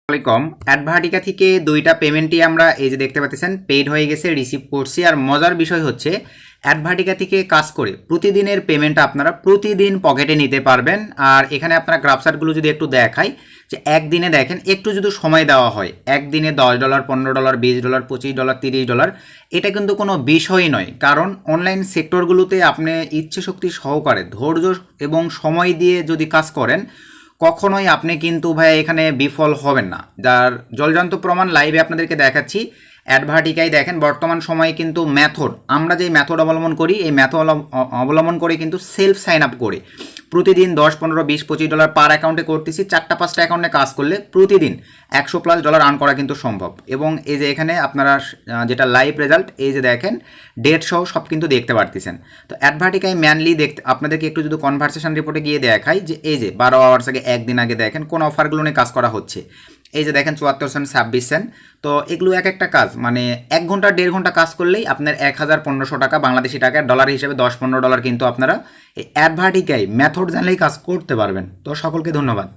আসসালামাইকুম। অ্যাডভার্টিকা থেকে দুইটা পেমেন্টই আমরা এই যে দেখতে পাচ্ছেন পেইড হয়ে গেছে, রিসিভ করছি। আর মজার বিষয় হচ্ছে অ্যাডভার্টিকা থেকে কাজ করে প্রতিদিনের পেমেন্ট আপনারা প্রতিদিন পকেটে নিতে পারবেন। আর এখানে আপনারা গ্রাফচার্টগুলো যদি একটু দেখাই, যে একদিনে দেখেন একটু যদি সময় দেওয়া হয়, একদিনে $10, $15, $20, $25, $30, এটা কিন্তু কোনো বিষয়ই নয়। কারণ অনলাইন সেক্টরগুলোতে আপনি ইচ্ছে শক্তি সহকারে ধৈর্য এবং সময় দিয়ে যদি কাজ করেন, কখনোই আপনি কিন্তু ভাই এখানে বিফল হবেন না। যার জলজান্ত প্রমাণ লাইভে আপনাদেরকে দেখাচ্ছি। অ্যাডভার্টিকায় দেখেন বর্তমান সময়ে কিন্তু মেথড, আমরা যেই মেথড অবলম্বন করি এই মেথড অবলম্বন করে কিন্তু সেলফ সাইন আপ করে প্রতিদিন $10, $15, $20, $25 পার অ্যাকাউন্টে করতেছি। 4টা 5টা অ্যাকাউন্টে কাজ করলে প্রতিদিন $100+ আর্ন করা কিন্তু সম্ভব। এবং এই যে এখানে আপনারা যেটা লাইভ রেজাল্ট, এই যে দেখেন ডেট সহ সব কিন্তু দেখতে পারতেছেন। তো অ্যাডভার্টিকায় ম্যানলি দেখতে আপনাদেরকে একটু যদি কনভারসেশন রিপোর্টে গিয়ে দেখাই, যে এই যে 12 আওয়ার্স আগে, একদিন আগে দেখেন কোন অফারগুলো নিয়ে কাজ করা হচ্ছে। এই যে দেখেন 74 সেন্ট, 26 সেন্ট। তো এগুলো এক একটা কাজ, মানে 1 ঘন্টা 1.5 ঘন্টা কাজ করলেই আপনার 1500 টাকা বাংলাদেশি টাকা, ডলার হিসেবে $10-15 কিন্তু আপনারা এই অ্যাডভার্টিকায় মেথড জানলেই কাজ করতে পারবেন। তো সকলকে ধন্যবাদ।